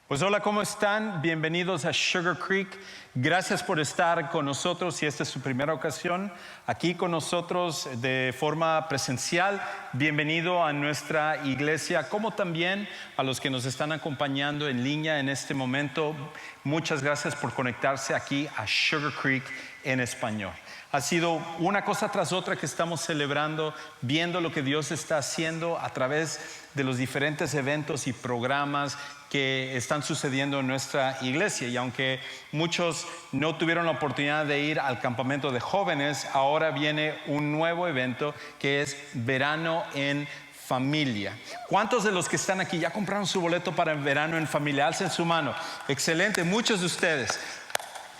Pues hola, ¿cómo están? Bienvenidos a Sugar Creek. Gracias por estar con nosotros. Si esta es su primera ocasión aquí con nosotros de forma presencial, bienvenido a nuestra iglesia, como también a los que nos están acompañando en línea en este momento. Muchas gracias por conectarse aquí a Sugar Creek en español. Ha sido una cosa tras otra que estamos celebrando, viendo lo que Dios está haciendo a través de los diferentes eventos y programas que están sucediendo en nuestra iglesia. Y aunque muchos no tuvieron la oportunidad de ir al campamento de jóvenes, ahora viene un nuevo evento que es Verano en Familia. ¿Cuántos de los que están aquí ya compraron su boleto para el Verano en Familia? Alcen su mano. Excelente, muchos de ustedes.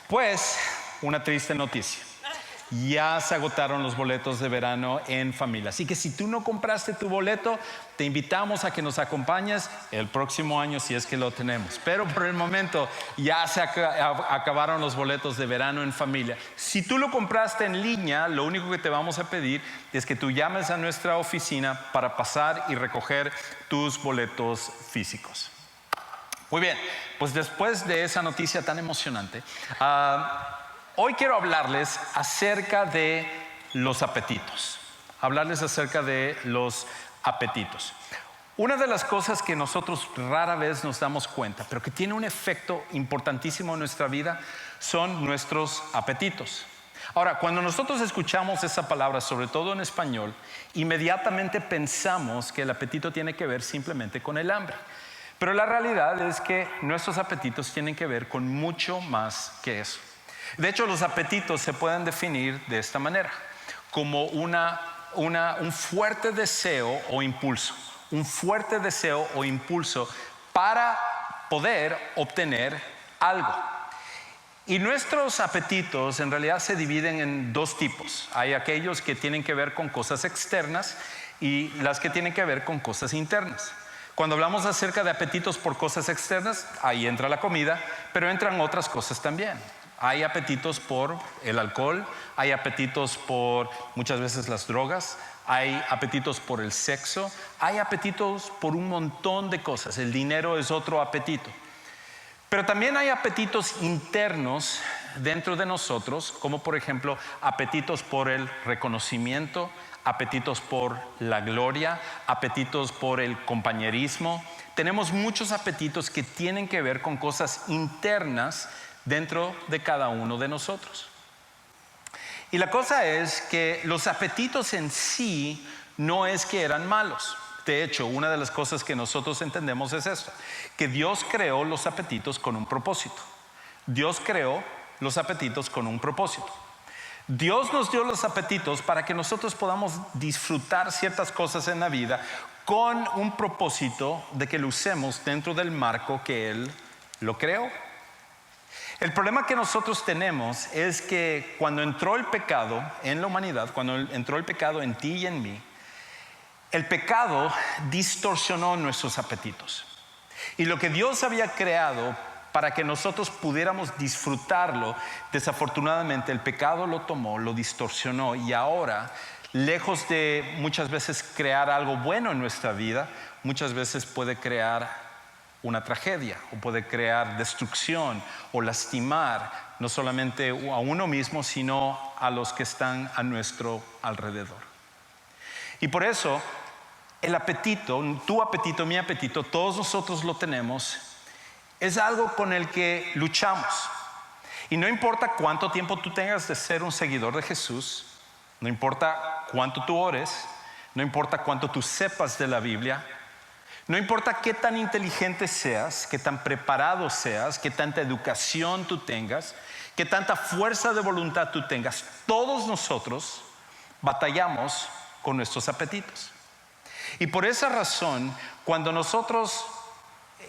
Pues, una triste noticia. Ya se agotaron los boletos de Verano en Familia. Así que si tú no compraste tu boleto, te invitamos a que nos acompañes el próximo año si es que lo tenemos. Pero por el momento ya se acabaron los boletos de Verano en Familia. Si tú lo compraste en línea, lo único que te vamos a pedir es que tú llames a nuestra oficina para pasar y recoger tus boletos físicos. Muy bien, pues después de esa noticia tan emocionante, hoy quiero hablarles acerca de los apetitos. Una de las cosas que nosotros rara vez nos damos cuenta, pero que tiene un efecto importantísimo en nuestra vida, son nuestros apetitos. Ahora, cuando nosotros escuchamos esa palabra, sobre todo en español, inmediatamente pensamos que el apetito tiene que ver simplemente con el hambre. Pero la realidad es que nuestros apetitos tienen que ver con mucho más que eso. De hecho, los apetitos se pueden definir de esta manera, como un fuerte deseo o impulso. Un fuerte deseo o impulso para poder obtener algo. Y nuestros apetitos en realidad se dividen en dos tipos. Hay aquellos que tienen que ver con cosas externas y las que tienen que ver con cosas internas. Cuando hablamos acerca de apetitos por cosas externas, ahí entra la comida, pero entran otras cosas también. Hay apetitos por el alcohol, hay apetitos por muchas veces las drogas, hay apetitos por el sexo, hay apetitos por un montón de cosas. El dinero es otro apetito. Pero también hay apetitos internos dentro de nosotros, como por ejemplo apetitos por el reconocimiento, apetitos por la gloria, apetitos por el compañerismo. Tenemos muchos apetitos que tienen que ver con cosas internas dentro de cada uno de nosotros. Y la cosa es que los apetitos en sí no es que eran malos. De hecho, una de las cosas que nosotros entendemos es esto, que Dios creó los apetitos con un propósito. Dios creó los apetitos con un propósito. Dios nos dio los apetitos para que nosotros podamos disfrutar ciertas cosas en la vida con un propósito de que lo usemos dentro del marco que Él lo creó. El problema que nosotros tenemos es que cuando entró el pecado en la humanidad, cuando entró el pecado en ti y en mí, el pecado distorsionó nuestros apetitos. Y lo que Dios había creado para que nosotros pudiéramos disfrutarlo, desafortunadamente el pecado lo tomó, lo distorsionó y ahora, lejos de muchas veces crear algo bueno en nuestra vida, muchas veces puede crear una tragedia o puede crear destrucción o lastimar no solamente a uno mismo, sino a los que están a nuestro alrededor. Y por eso el apetito, tu apetito, mi apetito, todos nosotros lo tenemos, es algo con el que luchamos. Y no importa cuánto tiempo tú tengas de ser un seguidor de Jesús, no importa cuánto tú ores, no importa cuánto tú sepas de la Biblia, no importa qué tan inteligente seas, qué tan preparado seas, qué tanta educación tú tengas, qué tanta fuerza de voluntad tú tengas, todos nosotros batallamos con nuestros apetitos. Y por esa razón, cuando nosotros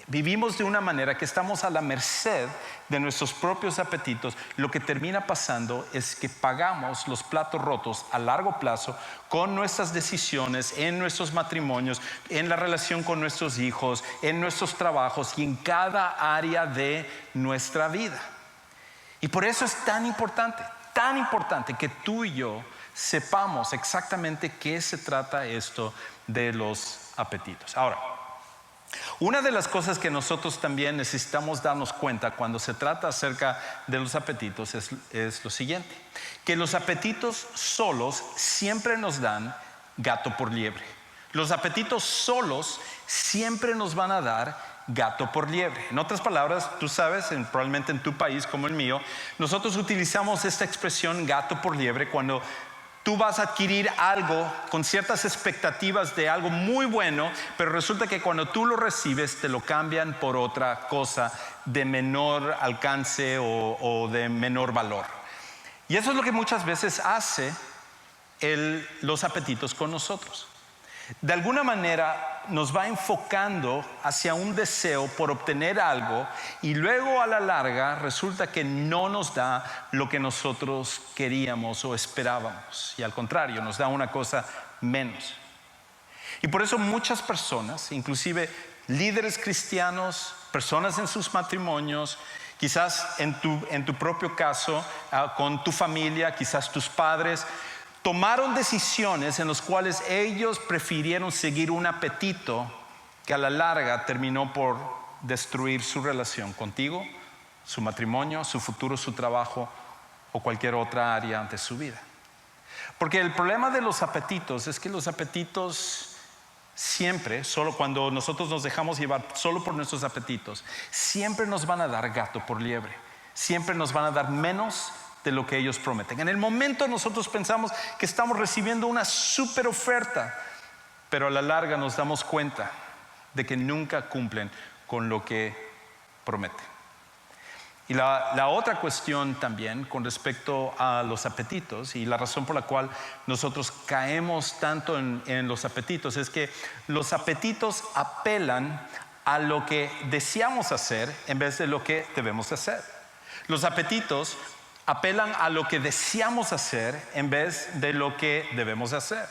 vivimos de una manera que estamos a la merced de nuestros propios apetitos, lo que termina pasando es que pagamos los platos rotos a largo plazo con nuestras decisiones en nuestros matrimonios, en la relación con nuestros hijos, en nuestros trabajos y en cada área de nuestra vida. Y por eso es tan importante que tú y yo sepamos exactamente qué se trata esto de los apetitos. Ahora, una de las cosas que nosotros también necesitamos darnos cuenta cuando se trata acerca de los apetitos es lo siguiente: que los apetitos solos siempre nos dan gato por liebre. Los apetitos solos siempre nos van a dar gato por liebre. En otras palabras, tú sabes, probablemente en tu país como el mío, nosotros utilizamos esta expresión gato por liebre cuando tú vas a adquirir algo con ciertas expectativas de algo muy bueno, pero resulta que cuando tú lo recibes te lo cambian por otra cosa de menor alcance o de menor valor. Y eso es lo que muchas veces hace los apetitos con nosotros. De alguna manera nos va enfocando hacia un deseo por obtener algo y luego a la larga resulta que no nos da lo que nosotros queríamos o esperábamos, y al contrario, nos da una cosa menos. Y por eso muchas personas, inclusive líderes cristianos, personas en sus matrimonios, quizás en tu propio caso, con tu familia, quizás tus padres, tomaron decisiones en las cuales ellos prefirieron seguir un apetito que a la larga terminó por destruir su relación contigo, su matrimonio, su futuro, su trabajo o cualquier otra área de su vida. Porque el problema de los apetitos es que los apetitos siempre, solo cuando nosotros nos dejamos llevar solo por nuestros apetitos, siempre nos van a dar gato por liebre, siempre nos van a dar menos de lo que ellos prometen. En el momento nosotros pensamos que estamos recibiendo una super oferta, pero a la larga nos damos cuenta de que nunca cumplen con lo que prometen. Y la otra cuestión también con respecto a los apetitos, y la razón por la cual nosotros caemos tanto en los apetitos, es que los apetitos apelan a lo que deseamos hacer en vez de lo que debemos hacer. Los apetitos apelan a lo que deseamos hacer en vez de lo que debemos hacer.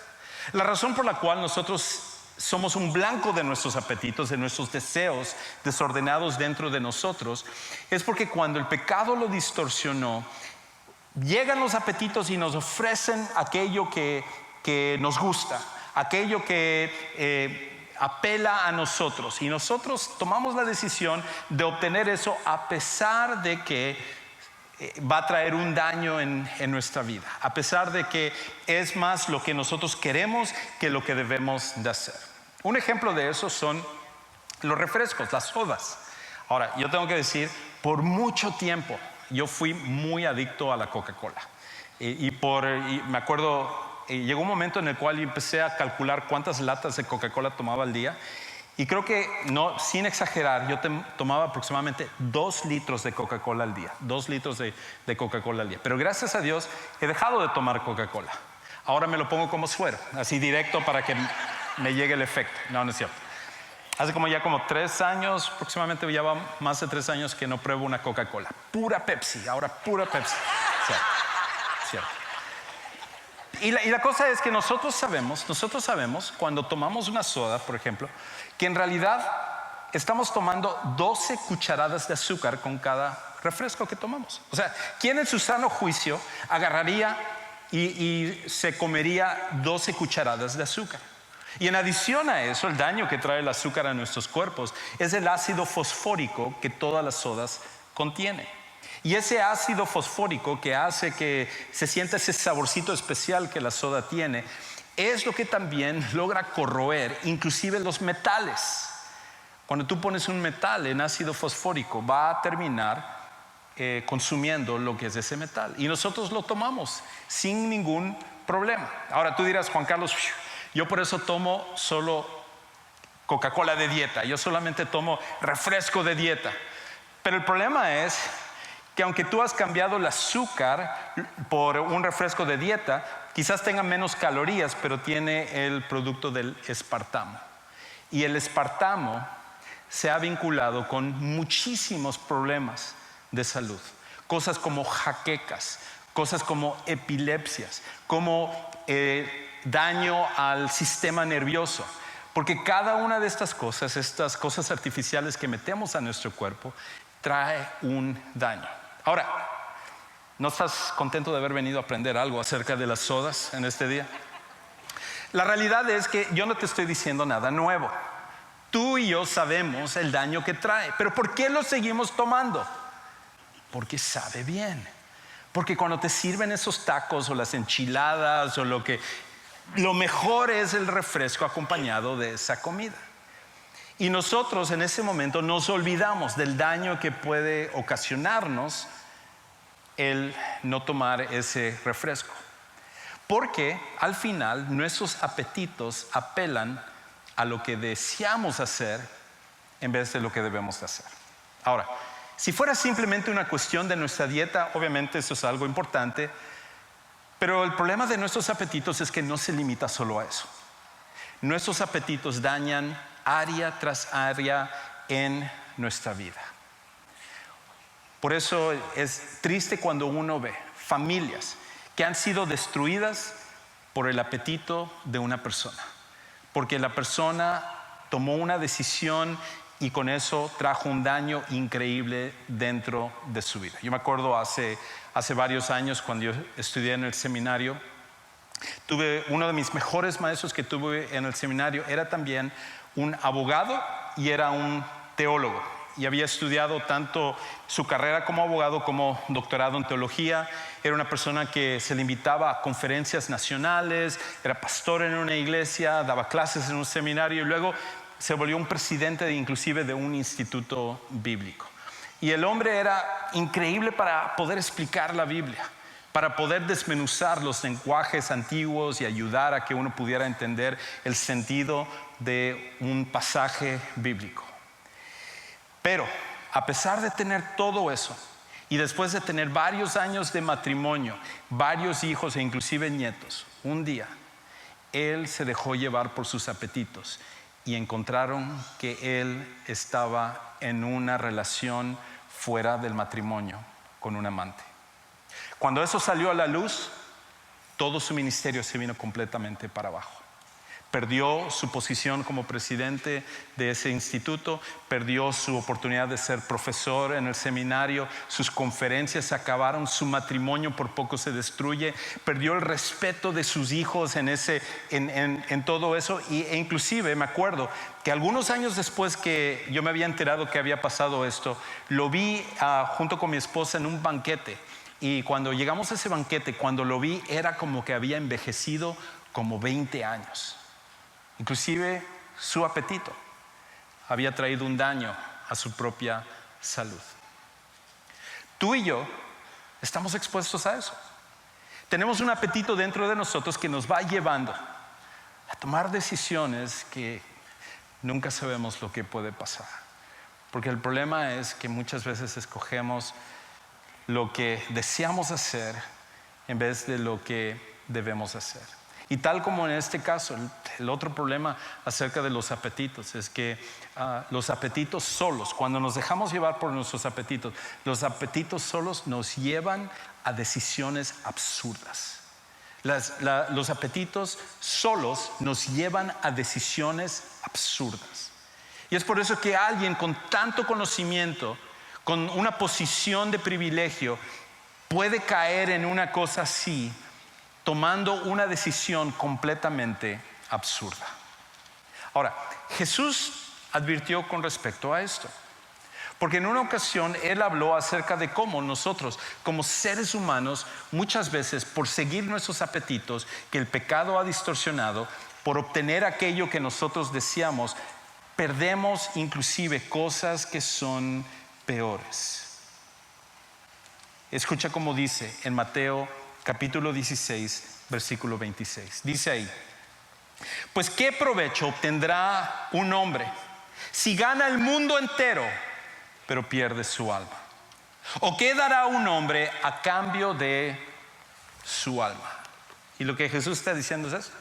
La razón por la cual nosotros somos un blanco de nuestros apetitos, de nuestros deseos desordenados dentro de nosotros, es porque cuando el pecado lo distorsionó, llegan los apetitos y nos ofrecen aquello que nos gusta, aquello que apela a nosotros, y nosotros tomamos la decisión de obtener eso a pesar de que va a traer un daño en nuestra vida, a pesar de que es más lo que nosotros queremos que lo que debemos de hacer. Un ejemplo de eso son los refrescos, las sodas. Ahora, yo tengo que decir, por mucho tiempo yo fui muy adicto a la Coca-Cola. Y me acuerdo, llegó un momento en el cual yo empecé a calcular cuántas latas de Coca-Cola tomaba al día. Y creo que, no, sin exagerar, yo tomaba aproximadamente 2 litros de Coca-Cola al día. 2 litros de Coca-Cola al día. Pero gracias a Dios he dejado de tomar Coca-Cola. Ahora me lo pongo como suero, así directo para que me llegue el efecto. No, no es cierto. Hace como 3 años, aproximadamente ya va más de 3 años que no pruebo una Coca-Cola. Pura Pepsi, ahora pura Pepsi. Cierto. Y la cosa es que nosotros sabemos cuando tomamos una soda, por ejemplo, que en realidad estamos tomando 12 cucharadas de azúcar con cada refresco que tomamos. O sea, ¿quién en su sano juicio agarraría y se comería 12 cucharadas de azúcar? Y en adición a eso, el daño que trae el azúcar a nuestros cuerpos es el ácido fosfórico que todas las sodas contienen. Y ese ácido fosfórico que hace que se sienta ese saborcito especial que la soda tiene, es lo que también logra corroer inclusive los metales. Cuando tú pones un metal en ácido fosfórico, va a terminar consumiendo lo que es ese metal. Y nosotros lo tomamos sin ningún problema. Ahora tú dirás, Juan Carlos, Yo por eso tomo solo Coca-Cola de dieta, yo solamente tomo refresco de dieta. Pero el problema es que aunque tú has cambiado el azúcar por un refresco de dieta, quizás tenga menos calorías, pero tiene el producto del espartamo. Y el espartamo se ha vinculado con muchísimos problemas de salud. Cosas como jaquecas, cosas como epilepsias, como daño al sistema nervioso. Porque cada una de estas cosas artificiales que metemos a nuestro cuerpo, trae un daño. Ahora, ¿no estás contento de haber venido a aprender algo acerca de las sodas en este día? La realidad es que yo no te estoy diciendo nada nuevo. Tú y yo sabemos el daño que trae. ¿Pero por qué lo seguimos tomando? Porque sabe bien. Porque cuando te sirven esos tacos o las enchiladas o lo mejor es el refresco acompañado de esa comida. Y nosotros en ese momento nos olvidamos del daño que puede ocasionarnos el no tomar ese refresco. Porque al final nuestros apetitos apelan a lo que deseamos hacer en vez de lo que debemos de hacer. Ahora, si fuera simplemente una cuestión de nuestra dieta, obviamente eso es algo importante, pero el problema de nuestros apetitos es que no se limita solo a eso. Nuestros apetitos dañan área tras área en nuestra vida. Por eso es triste cuando uno ve familias que han sido destruidas por el apetito de una persona, porque la persona tomó una decisión y con eso trajo un daño increíble dentro de su vida. Yo me acuerdo hace varios años cuando yo estudié en el seminario, tuve uno de mis mejores maestros que tuve en el seminario, era también un abogado y era un teólogo. Y había estudiado tanto su carrera como abogado como doctorado en teología. Era una persona que se le invitaba a conferencias nacionales, era pastor en una iglesia, daba clases en un seminario y luego se volvió un presidente inclusive de un instituto bíblico. Y el hombre era increíble para poder explicar la Biblia, para poder desmenuzar los lenguajes antiguos y ayudar a que uno pudiera entender el sentido de un pasaje bíblico. Pero a pesar de tener todo eso y después de tener varios años de matrimonio, varios hijos e inclusive nietos, un día él se dejó llevar por sus apetitos y encontraron que él estaba en una relación fuera del matrimonio con un amante. Cuando eso salió a la luz, todo su ministerio se vino completamente para abajo. Perdió su posición como presidente de ese instituto, perdió su oportunidad de ser profesor en el seminario, sus conferencias se acabaron, su matrimonio por poco se destruye, perdió el respeto de sus hijos en todo eso. E inclusive me acuerdo que algunos años después que yo me había enterado que había pasado esto, lo vi junto con mi esposa en un banquete. Y cuando llegamos a ese banquete, cuando lo vi, era como que había envejecido como 20 años. Inclusive su apetito había traído un daño a su propia salud. Tú y yo estamos expuestos a eso. Tenemos un apetito dentro de nosotros que nos va llevando a tomar decisiones que nunca sabemos lo que puede pasar. Porque el problema es que muchas veces escogemos lo que deseamos hacer en vez de lo que debemos hacer. Y tal como en este caso, el otro problema acerca de los apetitos es que los apetitos solos, cuando nos dejamos llevar por nuestros apetitos, los apetitos solos nos llevan a decisiones absurdas. Los apetitos solos nos llevan a decisiones absurdas. Y es por eso que alguien con tanto conocimiento, con una posición de privilegio, puede caer en una cosa así, tomando una decisión completamente absurda. Ahora, Jesús advirtió con respecto a esto, porque en una ocasión Él habló acerca de cómo nosotros, como seres humanos, muchas veces por seguir nuestros apetitos que el pecado ha distorsionado, por obtener aquello que nosotros deseamos, perdemos inclusive cosas que son peores. Escucha cómo dice en Mateo capítulo 16, versículo 26. Dice ahí: Pues ¿qué provecho obtendrá un hombre si gana el mundo entero, pero pierde su alma? ¿O qué dará un hombre a cambio de su alma? Y lo que Jesús está diciendo es eso.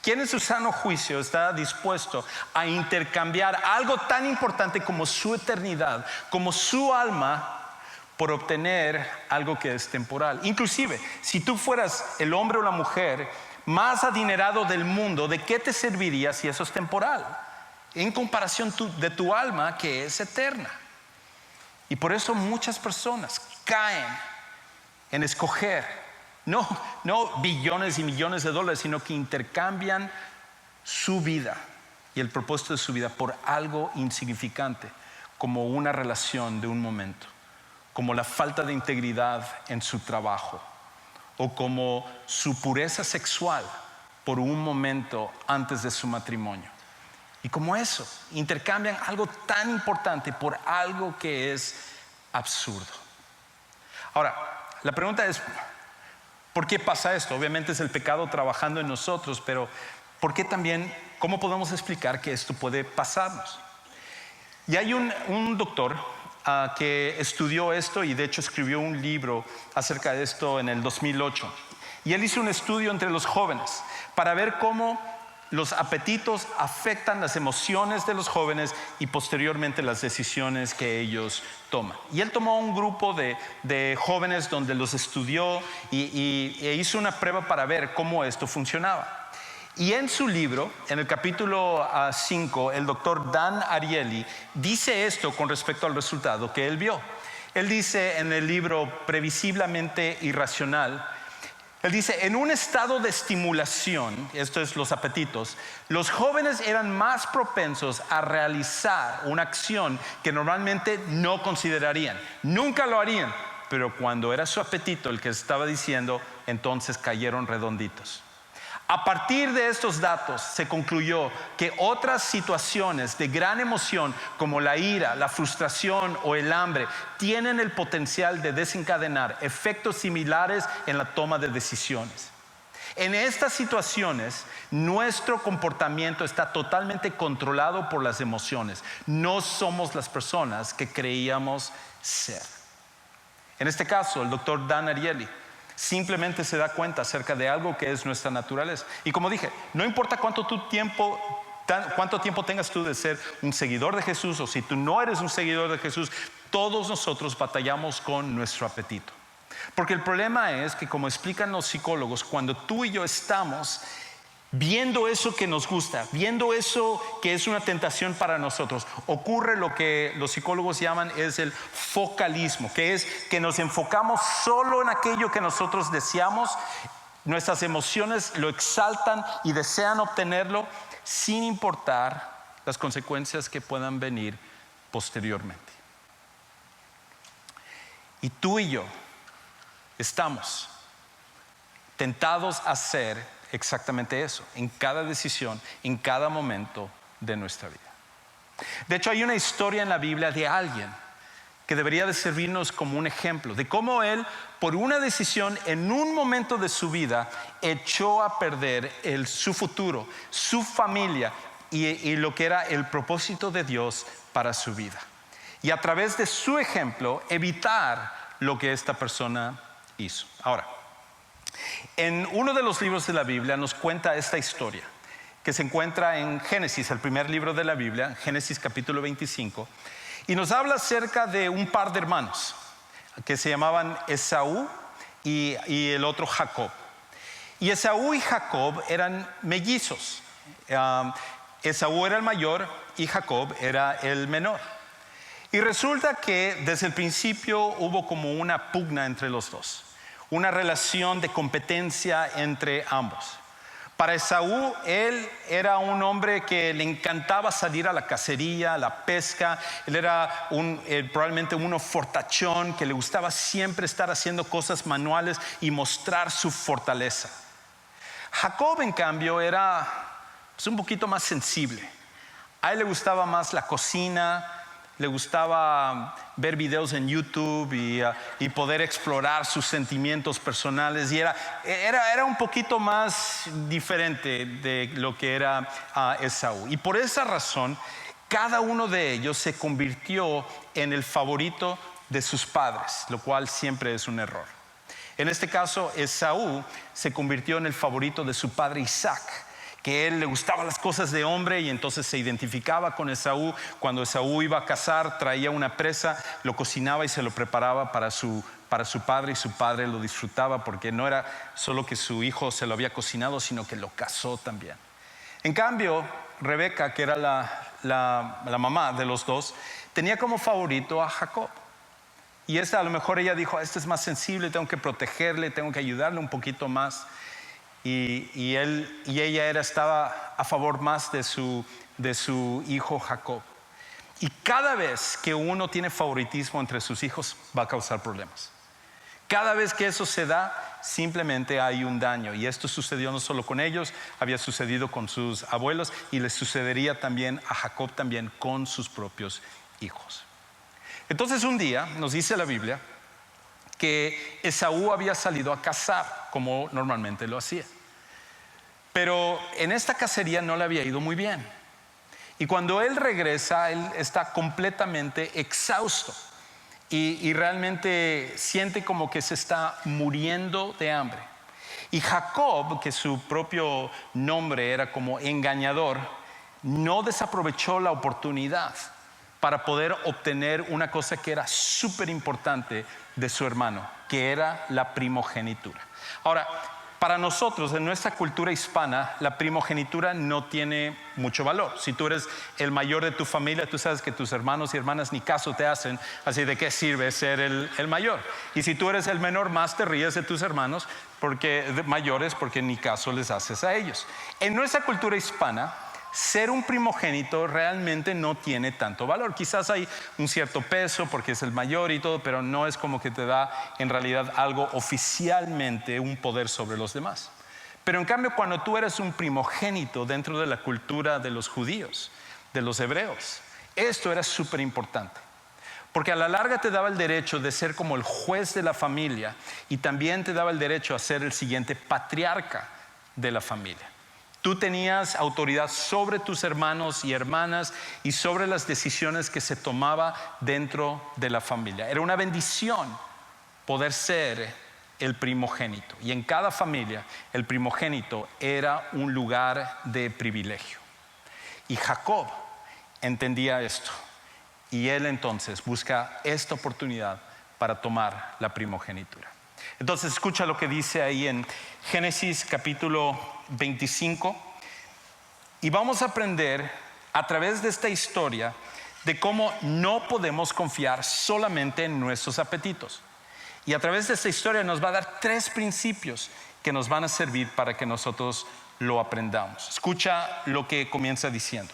¿Quién en su sano juicio está dispuesto a intercambiar algo tan importante como su eternidad, como su alma, por obtener algo que es temporal? Inclusive, si tú fueras el hombre o la mujer más adinerado del mundo, ¿de qué te serviría si eso es temporal? En comparación de tu alma, que es eterna. Y por eso muchas personas caen en escoger no billones y millones de dólares, sino que intercambian su vida y el propósito de su vida por algo insignificante, como una relación de un momento, como la falta de integridad en su trabajo, o como su pureza sexual por un momento antes de su matrimonio. Y como eso, intercambian algo tan importante por algo que es absurdo. Ahora, la pregunta es, ¿por qué pasa esto? Obviamente es el pecado trabajando en nosotros, pero ¿por qué también, cómo podemos explicar que esto puede pasarnos? Y hay un doctor que estudió esto y de hecho escribió un libro acerca de esto en el 2008. Y él hizo un estudio entre los jóvenes para ver cómo los apetitos afectan las emociones de los jóvenes y posteriormente las decisiones que ellos toman. Y él tomó un grupo de jóvenes donde los estudió e hizo una prueba para ver cómo esto funcionaba. Y en su libro, en el capítulo 5, el doctor Dan Ariely dice esto con respecto al resultado que él vio. Él dice en el libro Previsiblemente Irracional, él dice, en un estado de estimulación, esto es los apetitos, los jóvenes eran más propensos a realizar una acción que normalmente no considerarían. Nunca lo harían, pero cuando era su apetito el que estaba diciendo, entonces cayeron redonditos. A partir de estos datos se concluyó que otras situaciones de gran emoción como la ira, la frustración o el hambre tienen el potencial de desencadenar efectos similares en la toma de decisiones. En estas situaciones, nuestro comportamiento está totalmente controlado por las emociones. No somos las personas que creíamos ser. En este caso, el doctor Dan Ariely simplemente se da cuenta acerca de algo que es nuestra naturaleza. Y como dije, no importa cuánto tiempo tengas tú de ser un seguidor de Jesús, o si tú no eres un seguidor de Jesús, todos nosotros batallamos con nuestro apetito. Porque el problema es que, como explican los psicólogos, cuando tú y yo estamos viendo eso que nos gusta, viendo eso que es una tentación para nosotros, ocurre lo que los psicólogos llaman es el focalismo, que es que nos enfocamos solo en aquello que nosotros deseamos, nuestras emociones lo exaltan y desean obtenerlo sin importar las consecuencias que puedan venir posteriormente. Y tú y yo estamos tentados a hacer exactamente eso, en cada decisión, en cada momento de nuestra vida. De hecho, hay una historia en la Biblia de alguien que debería de servirnos como un ejemplo de cómo él, por una decisión en un momento de su vida, echó a perder su futuro, su familia y lo que era el propósito de Dios para su vida. Y a través de su ejemplo, evitar lo que esta persona hizo. Ahora, en uno de los libros de la Biblia nos cuenta esta historia que se encuentra en Génesis, el primer libro de la Biblia, Génesis capítulo 25, y nos habla acerca de un par de hermanos que se llamaban Esaú y el otro Jacob. Y Esaú y Jacob eran mellizos. Esaú era el mayor y Jacob era el menor. Y resulta que desde el principio hubo como una pugna entre los dos, una relación de competencia entre ambos. Para Esaú, él era un hombre que le encantaba salir a la cacería, a la pesca. Él era probablemente uno fortachón que le gustaba siempre estar haciendo cosas manuales y mostrar su fortaleza. Jacob, en cambio, era un poquito más sensible. A él le gustaba más la cocina, le gustaba ver videos en YouTube y poder explorar sus sentimientos personales, y era un poquito más diferente de lo que era Esaú. Y por esa razón, cada uno de ellos se convirtió en el favorito de sus padres, lo cual siempre es un error. En este caso, Esaú se convirtió en el favorito de su padre Isaac, que él le gustaban las cosas de hombre y entonces se identificaba con Esaú. Cuando Esaú iba a cazar, traía una presa, lo cocinaba y se lo preparaba para su padre, y su padre lo disfrutaba porque no era solo que su hijo se lo había cocinado, sino que lo cazó también. En cambio, Rebeca, que era la mamá de los dos, tenía como favorito a Jacob. Y a lo mejor ella dijo, este es más sensible, tengo que protegerle, tengo que ayudarle un poquito más. Y ella estaba a favor más de su hijo Jacob. Y cada vez que uno tiene favoritismo entre sus hijos, va a causar problemas. Cada vez que eso se da, simplemente hay un daño. Y esto sucedió no solo con ellos, había sucedido con sus abuelos, y les sucedería también a Jacob también con sus propios hijos. Entonces un día nos dice la Biblia que Esaú había salido a cazar, como normalmente lo hacía. Pero en esta cacería no le había ido muy bien. Y cuando él regresa, él está completamente exhausto. Y realmente siente como que se está muriendo de hambre. Y Jacob, que su propio nombre era como engañador, no desaprovechó la oportunidad para poder obtener una cosa que era súper importante de su hermano, que era la primogenitura. Ahora, para nosotros, en nuestra cultura hispana, la primogenitura no tiene mucho valor. Si tú eres el mayor de tu familia, tú sabes que tus hermanos y hermanas ni caso te hacen, así de qué sirve ser el mayor. Y si tú eres el menor, más te ríes de tus hermanos mayores, porque ni caso les haces a ellos. En nuestra cultura hispana, ser un primogénito realmente no tiene tanto valor. Quizás hay un cierto peso porque es el mayor y todo, pero no es como que te da en realidad algo oficialmente, un poder sobre los demás. Pero en cambio, cuando tú eres un primogénito dentro de la cultura de los judíos, de los hebreos, esto era súper importante. Porque a la larga te daba el derecho de ser como el juez de la familia, y también te daba el derecho a ser el siguiente patriarca de la familia. Tú tenías autoridad sobre tus hermanos y hermanas y sobre las decisiones que se tomaba dentro de la familia. Era una bendición poder ser el primogénito. Y en cada familia el primogénito era un lugar de privilegio. Y Jacob entendía esto. Y él entonces busca esta oportunidad para tomar la primogenitura. Entonces escucha lo que dice ahí en Génesis capítulo 25, y vamos a aprender a través de esta historia de cómo no podemos confiar solamente en nuestros apetitos. Y a través de esta historia nos va a dar 3 principios que nos van a servir para que nosotros lo aprendamos. Escucha lo que comienza diciendo.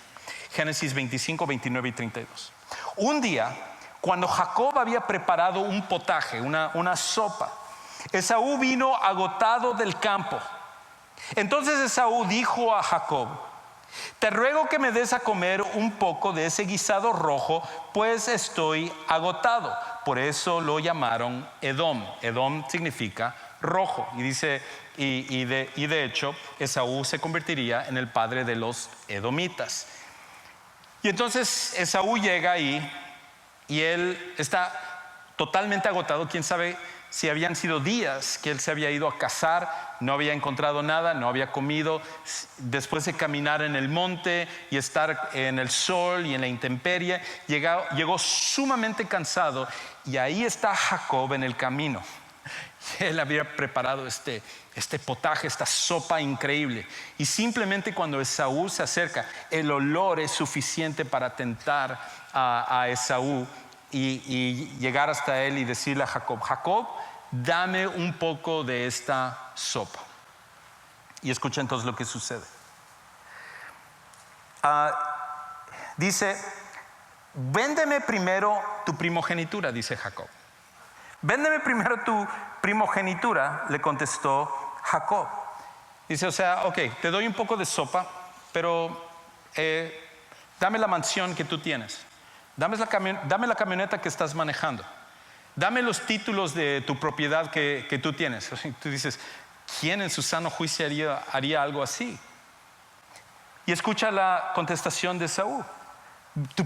Génesis 25, 29 y 32. Un día, cuando Jacob había preparado un potaje, una sopa, Esaú vino agotado del campo. Entonces Esaú dijo a Jacob: te ruego que me des a comer un poco de ese guisado rojo, pues estoy agotado. Por eso lo llamaron Edom. Edom significa rojo. Y dice, y de hecho, Esaú se convertiría en el padre de los edomitas. Y entonces Esaú llega ahí y él está totalmente agotado. Quién sabe si habían sido días que él se había ido a cazar, no había encontrado nada, no había comido. Después de caminar en el monte y estar en el sol y en la intemperie, llegó sumamente cansado, y ahí está Jacob en el camino. Él había preparado este potaje, esta sopa increíble, y simplemente cuando Esaú se acerca, el olor es suficiente para tentar a Esaú y llegar hasta él y decirle a Jacob: Jacob, dame un poco de esta sopa. Y escucha entonces lo que sucede. Dice: véndeme primero tu primogenitura, dice Jacob. Véndeme primero tu primogenitura, le contestó Jacob. Dice, o sea, ok, te doy un poco de sopa, pero dame la mansión que tú tienes. dame la camioneta que estás manejando. Dame los títulos de tu propiedad que tú tienes. Tú dices, ¿quién en su sano juicio haría algo así? Y escucha la contestación de Esaú.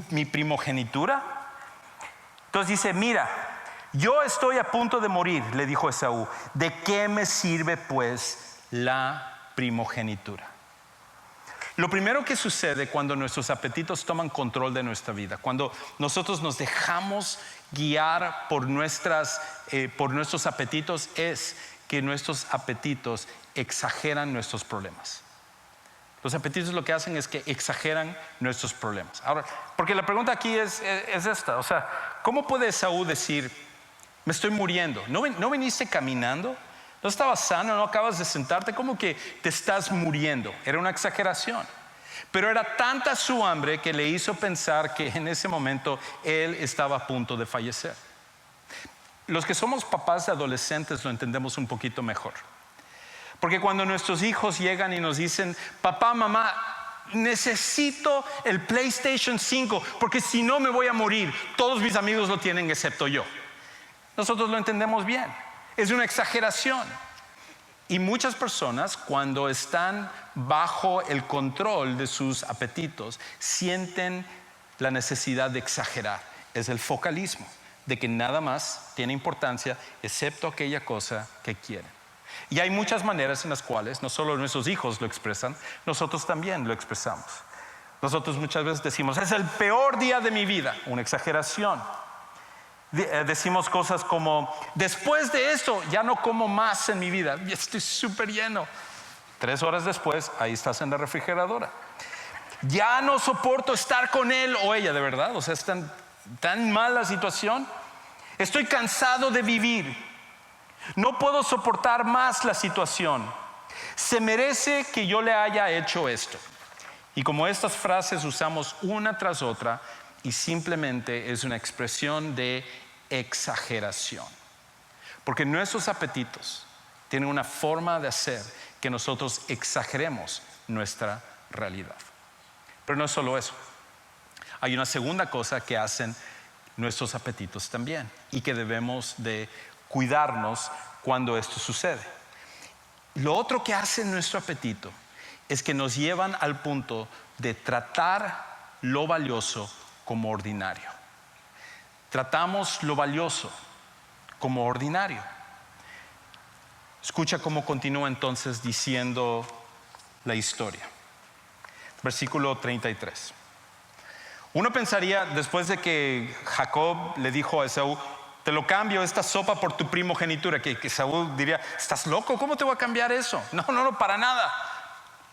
¿Mi primogenitura? Entonces dice, mira, yo estoy a punto de morir, le dijo Esaú. ¿De qué me sirve pues la primogenitura? Lo primero que sucede cuando nuestros apetitos toman control de nuestra vida, cuando nosotros nos dejamos guiar por nuestros apetitos, es que nuestros apetitos exageran nuestros problemas. Los apetitos lo que hacen es que exageran nuestros problemas. Ahora, porque la pregunta aquí es esta, o sea, ¿cómo puede Esaú decir, me estoy muriendo? ¿No viniste caminando? ¿No estabas sano? ¿No acabas de sentarte? ¿Cómo que te estás muriendo? Era una exageración. Pero era tanta su hambre que le hizo pensar que en ese momento él estaba a punto de fallecer. Los que somos papás de adolescentes lo entendemos un poquito mejor. Porque cuando nuestros hijos llegan y nos dicen, papá, mamá, necesito el PlayStation 5 porque si no me voy a morir. Todos mis amigos lo tienen excepto yo. Nosotros lo entendemos bien. Es una exageración. Y muchas personas, cuando están bajo el control de sus apetitos, sienten la necesidad de exagerar. Es el focalismo, de que nada más tiene importancia excepto aquella cosa que quieren. Y hay muchas maneras en las cuales no solo nuestros hijos lo expresan, nosotros también lo expresamos. Nosotros muchas veces decimos, es el peor día de mi vida, una exageración. Decimos cosas como, después de esto ya no como más en mi vida, estoy súper lleno. 3 horas después, ahí estás en la refrigeradora. Ya no soporto estar con él o ella, de verdad, o sea, es tan mala la situación. Estoy cansado de vivir. No puedo soportar más la situación. Se merece que yo le haya hecho esto. Y como estas frases usamos una tras otra, y simplemente es una expresión de exageración. Porque nuestros apetitos tienen una forma de hacer que nosotros exageremos nuestra realidad. Pero no es solo eso. Hay una segunda cosa que hacen nuestros apetitos también y que debemos de cuidarnos cuando esto sucede. Lo otro que hace nuestro apetito es que nos llevan al punto de tratar lo valioso como ordinario. Tratamos lo valioso como ordinario. Escucha cómo continúa entonces diciendo la historia. Versículo 33. Uno pensaría, después de que Jacob le dijo a Esaú, te lo cambio esta sopa por tu primogenitura, que Esaú diría, ¿estás loco? ¿Cómo te voy a cambiar eso? No, para nada.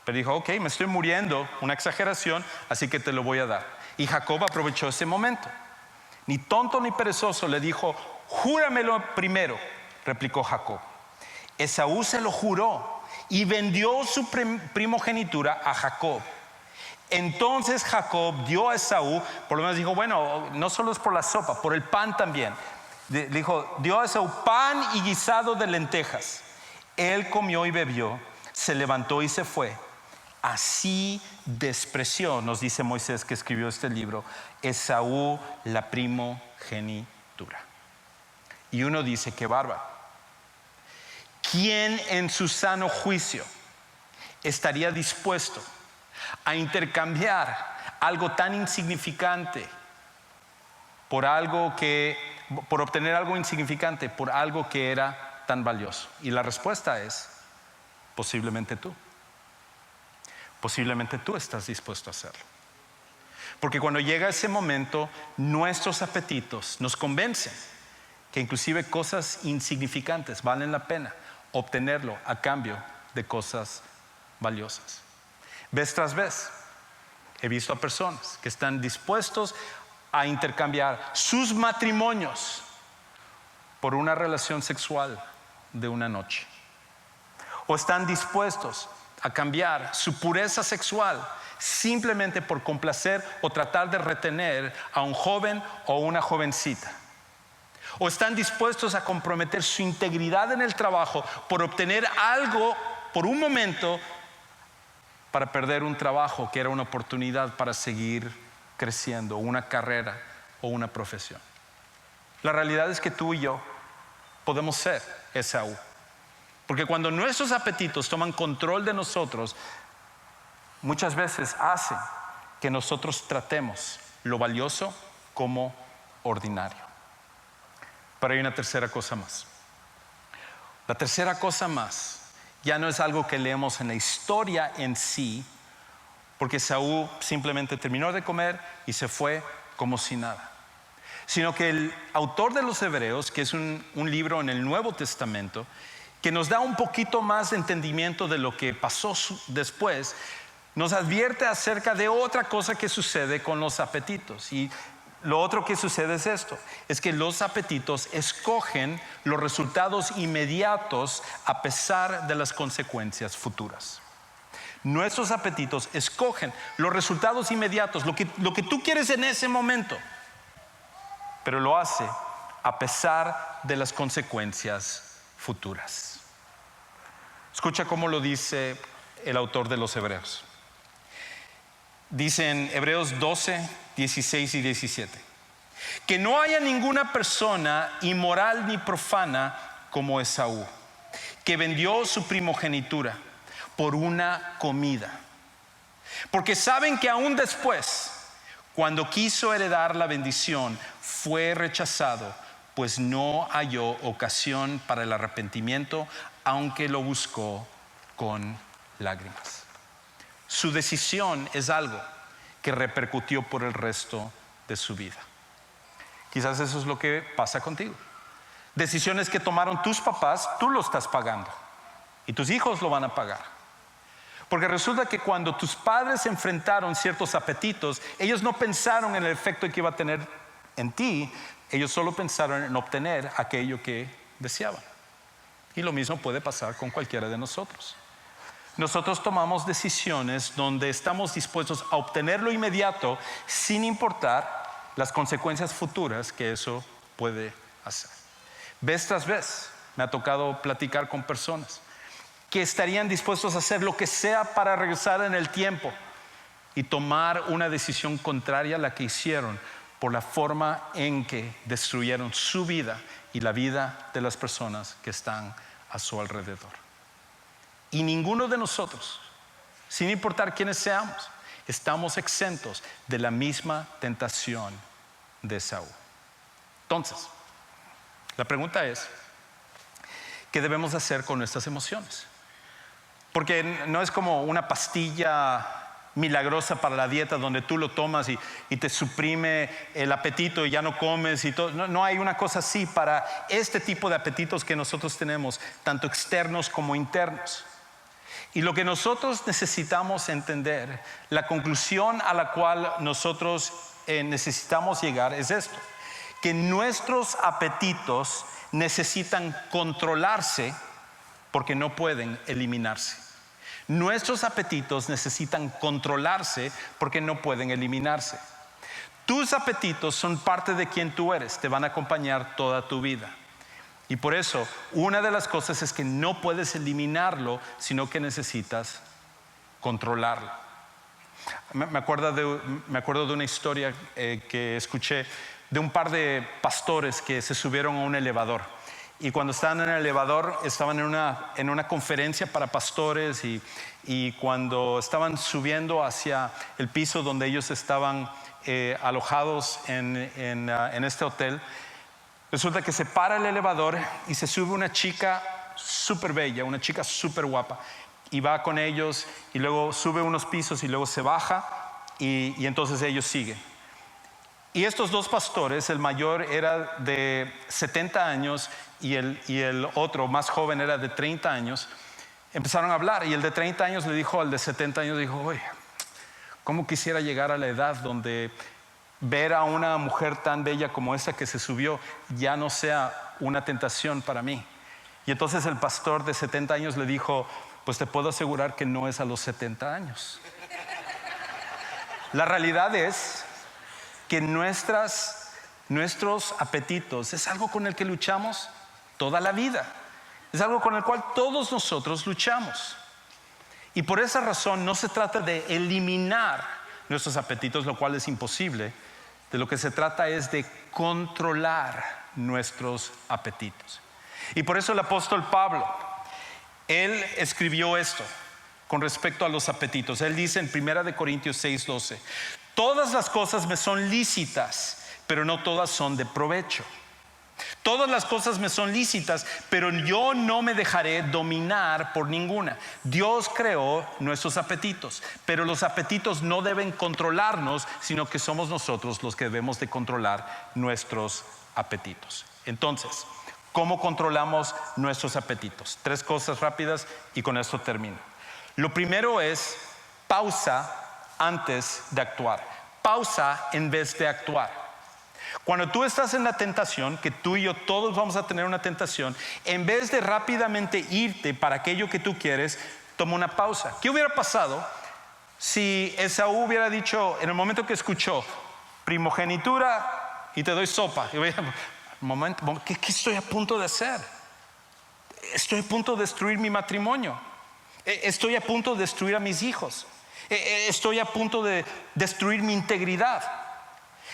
Pero dijo, ok, me estoy muriendo, una exageración, así que te lo voy a dar. Y Jacob aprovechó ese momento. Ni tonto ni perezoso, le dijo, júramelo primero, replicó Jacob. Esaú se lo juró y vendió su primogenitura a Jacob. Entonces Jacob dio a Esaú, por lo menos dijo, bueno, no solo es por la sopa, por el pan también. Dijo, dio a Esaú pan y guisado de lentejas. Él comió y bebió, se levantó y se fue. Así despreció, nos dice Moisés que escribió este libro, Esaú la primogenitura. Y uno dice, qué bárbaro. ¿Quién en su sano juicio estaría dispuesto a intercambiar algo tan insignificante por obtener algo insignificante por algo que era tan valioso? Y la respuesta es, posiblemente tú. Posiblemente tú estás dispuesto a hacerlo. Porque cuando llega ese momento, nuestros apetitos nos convencen que inclusive cosas insignificantes valen la pena obtenerlo a cambio de cosas valiosas. Vez tras vez he visto a personas que están dispuestos a intercambiar sus matrimonios por una relación sexual de una noche, o están dispuestos a cambiar su pureza sexual simplemente por complacer o tratar de retener a un joven o una jovencita, o están dispuestos a comprometer su integridad en el trabajo por obtener algo por un momento, para perder un trabajo que era una oportunidad para seguir creciendo, una carrera o una profesión. La realidad es que tú y yo podemos ser Esaú. Porque cuando nuestros apetitos toman control de nosotros, muchas veces hacen que nosotros tratemos lo valioso como ordinario. Pero hay una tercera cosa más. La tercera cosa más ya no es algo que leemos en la historia en sí, porque Esaú simplemente terminó de comer y se fue como si nada. Sino que el autor de los Hebreos, que es un libro en el Nuevo Testamento, que nos da un poquito más de entendimiento de lo que pasó después, nos advierte acerca de otra cosa que sucede con los apetitos. Y lo otro que sucede es esto, es que los apetitos escogen los resultados inmediatos a pesar de las consecuencias futuras. Nuestros apetitos escogen los resultados inmediatos, lo que tú quieres en ese momento, pero lo hace a pesar de las consecuencias futuras. Escucha cómo lo dice el autor de los Hebreos. Dice en Hebreos 12, 16 y 17, que no haya ninguna persona inmoral ni profana como Esaú, que vendió su primogenitura por una comida. Porque saben que aún después, cuando quiso heredar la bendición, fue rechazado, pues no halló ocasión para el arrepentimiento, aunque lo buscó con lágrimas. Su decisión es algo que repercutió por el resto de su vida. Quizás eso es lo que pasa contigo. Decisiones que tomaron tus papás, tú lo estás pagando y tus hijos lo van a pagar. Porque resulta que cuando tus padres enfrentaron ciertos apetitos, ellos no pensaron en el efecto que iba a tener en ti, ellos solo pensaron en obtener aquello que deseaban. Y lo mismo puede pasar con cualquiera de nosotros. Nosotros tomamos decisiones donde estamos dispuestos a obtener lo inmediato sin importar las consecuencias futuras que eso puede hacer. Vez tras vez me ha tocado platicar con personas que estarían dispuestos a hacer lo que sea para regresar en el tiempo y tomar una decisión contraria a la que hicieron por la forma en que destruyeron su vida y la vida de las personas que están a su alrededor. Y ninguno de nosotros, sin importar quiénes seamos, estamos exentos de la misma tentación de Esaú. Entonces, la pregunta es, ¿qué debemos hacer con nuestras emociones? Porque no es como una pastilla milagrosa para la dieta donde tú lo tomas y te suprime el apetito y ya no comes y todo. No hay una cosa así para este tipo de apetitos que nosotros tenemos, tanto externos como internos. Y lo que nosotros necesitamos entender, la conclusión a la cual nosotros necesitamos llegar es esto, que nuestros apetitos necesitan controlarse porque no pueden eliminarse. Nuestros apetitos necesitan controlarse porque no pueden eliminarse. Tus apetitos son parte de quien tú eres, te van a acompañar toda tu vida. Y por eso, una de las cosas es que no puedes eliminarlo, sino que necesitas controlarlo. Me acuerdo de una historia que escuché de un par de pastores que se subieron a un elevador. Y cuando estaban en el elevador, estaban en una conferencia para pastores y cuando estaban subiendo hacia el piso donde ellos estaban alojados en este hotel, resulta que se para el elevador y se sube una chica súper bella, una chica súper guapa, y va con ellos y luego sube unos pisos y luego se baja y entonces ellos siguen. Y estos dos pastores, el mayor era de 70 años y el otro más joven era de 30 años, empezaron a hablar y el de 30 años le dijo al de 70 años, dijo, oye, ¿cómo quisiera llegar a la edad donde ver a una mujer tan bella como esa que se subió ya no sea una tentación para mí? Y entonces el pastor de 70 años le dijo, pues te puedo asegurar que no es a los 70 años. La realidad es que nuestros apetitos es algo con el que luchamos toda la vida. Es algo con el cual todos nosotros luchamos. Y por esa razón no se trata de eliminar nuestros apetitos, lo cual es imposible, De lo que se trata es de controlar nuestros apetitos. Y por eso el apóstol Pablo, él escribió esto con respecto a los apetitos. Él dice en 1 Corintios 6:12: todas las cosas me son lícitas, pero no todas son de provecho. Todas las cosas me son lícitas, pero yo no me dejaré dominar por ninguna. Dios creó nuestros apetitos, pero los apetitos no deben controlarnos, sino que somos nosotros los que debemos de controlar nuestros apetitos. Entonces, ¿cómo controlamos nuestros apetitos? 3 cosas rápidas y con esto termino. Lo primero es pausa antes de actuar. Pausa en vez de actuar. Cuando tú estás en la tentación, que tú y yo todos vamos a tener una tentación, en vez de rápidamente irte para aquello que tú quieres, toma una pausa. ¿Qué hubiera pasado si Esaú hubiera dicho en el momento que escuchó primogenitura y te doy sopa? Y voy momento, ¿qué estoy a punto de hacer? Estoy a punto de destruir mi matrimonio. Estoy a punto de destruir a mis hijos. Estoy a punto de destruir mi integridad.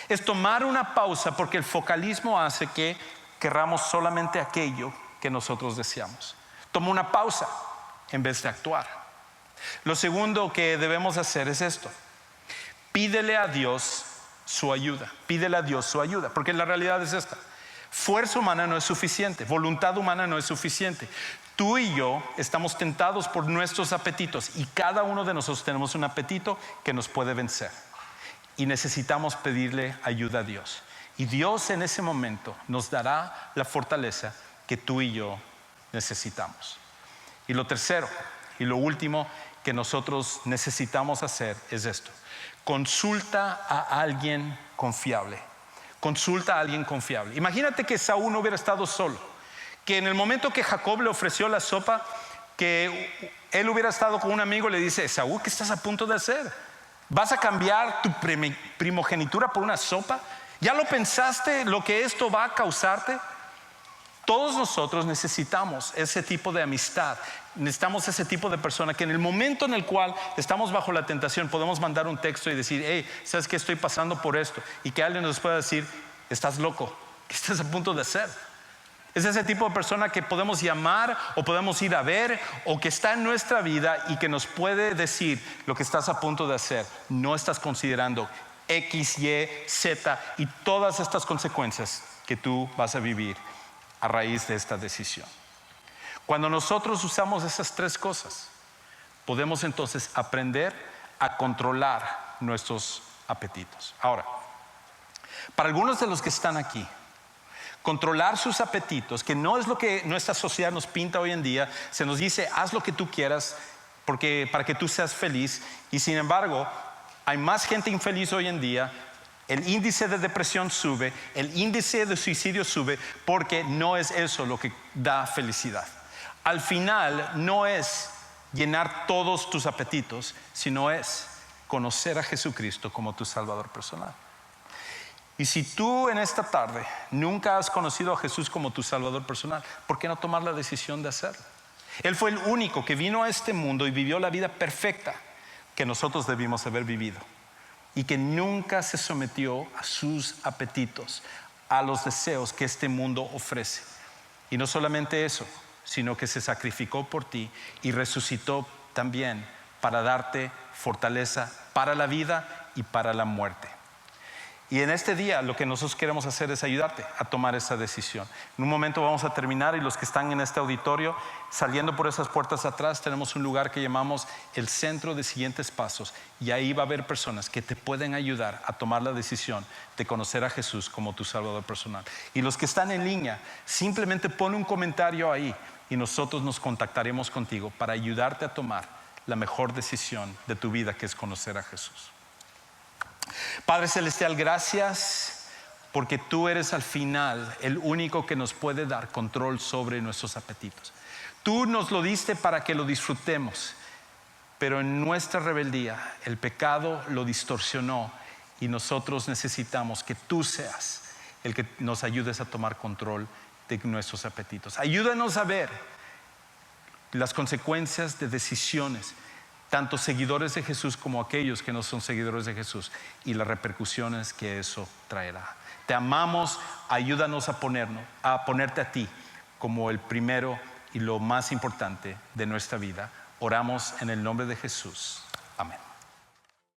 Es tomar una pausa, porque el focalismo hace que querramos solamente aquello que nosotros deseamos. Toma una pausa en vez de actuar. Lo segundo que debemos hacer es esto: pídele a Dios su ayuda. Pídele a Dios su ayuda, porque la realidad es esta: fuerza humana no es suficiente, voluntad humana no es suficiente. Tú y yo estamos tentados por nuestros apetitos, y cada uno de nosotros tenemos un apetito que nos puede vencer. Y necesitamos pedirle ayuda a Dios. Y Dios en ese momento nos dará la fortaleza que tú y yo necesitamos. Y lo tercero y lo último que nosotros necesitamos hacer es esto: consulta a alguien confiable. Consulta a alguien confiable. Imagínate que Saúl no hubiera estado solo, que en el momento que Jacob le ofreció la sopa, que él hubiera estado con un amigo y le dice: Saúl, ¿qué estás a punto de hacer? ¿Vas a cambiar tu primogenitura por una sopa? ¿Ya lo pensaste lo que esto va a causarte? Todos nosotros necesitamos ese tipo de amistad. Necesitamos ese tipo de persona que en el momento en el cual estamos bajo la tentación podemos mandar un texto y decir: hey, ¿sabes qué? Estoy pasando por esto. Y que alguien nos pueda decir: estás loco, ¿qué estás a punto de hacer? Es ese tipo de persona que podemos llamar o podemos ir a ver, o que está en nuestra vida y que nos puede decir: lo que estás a punto de hacer, no estás considerando X, Y, Z y todas estas consecuencias que tú vas a vivir a raíz de esta decisión. Cuando nosotros usamos esas 3 cosas, podemos entonces aprender a controlar nuestros apetitos. Ahora, para algunos de los que están aquí, controlar sus apetitos, que no es lo que nuestra sociedad nos pinta hoy en día. Se nos dice: haz lo que tú quieras para que tú seas feliz. Y sin embargo, hay más gente infeliz hoy en día. El índice de depresión sube, el índice de suicidio sube, porque no es eso lo que da felicidad. Al final no es llenar todos tus apetitos, sino es conocer a Jesucristo como tu Salvador personal. Y si tú en esta tarde nunca has conocido a Jesús como tu Salvador personal, ¿por qué no tomar la decisión de hacerlo? Él fue el único que vino a este mundo y vivió la vida perfecta que nosotros debimos haber vivido, y que nunca se sometió a sus apetitos, a los deseos que este mundo ofrece. Y no solamente eso, sino que se sacrificó por ti y resucitó también para darte fortaleza para la vida y para la muerte. Y en este día lo que nosotros queremos hacer es ayudarte a tomar esa decisión. En un momento vamos a terminar, y los que están en este auditorio, saliendo por esas puertas atrás, tenemos un lugar que llamamos el Centro de Siguientes Pasos, y ahí va a haber personas que te pueden ayudar a tomar la decisión de conocer a Jesús como tu Salvador personal. Y los que están en línea, simplemente pon un comentario ahí y nosotros nos contactaremos contigo para ayudarte a tomar la mejor decisión de tu vida, que es conocer a Jesús. Padre Celestial, gracias porque tú eres al final el único que nos puede dar control sobre nuestros apetitos. Tú nos lo diste para que lo disfrutemos, pero en nuestra rebeldía el pecado lo distorsionó, y nosotros necesitamos que tú seas el que nos ayudes a tomar control de nuestros apetitos. Ayúdanos a ver las consecuencias de decisiones tanto seguidores de Jesús como aquellos que no son seguidores de Jesús, y las repercusiones que eso traerá. Te amamos, ayúdanos a ponerte a ti como el primero y lo más importante de nuestra vida. Oramos en el nombre de Jesús. Amén.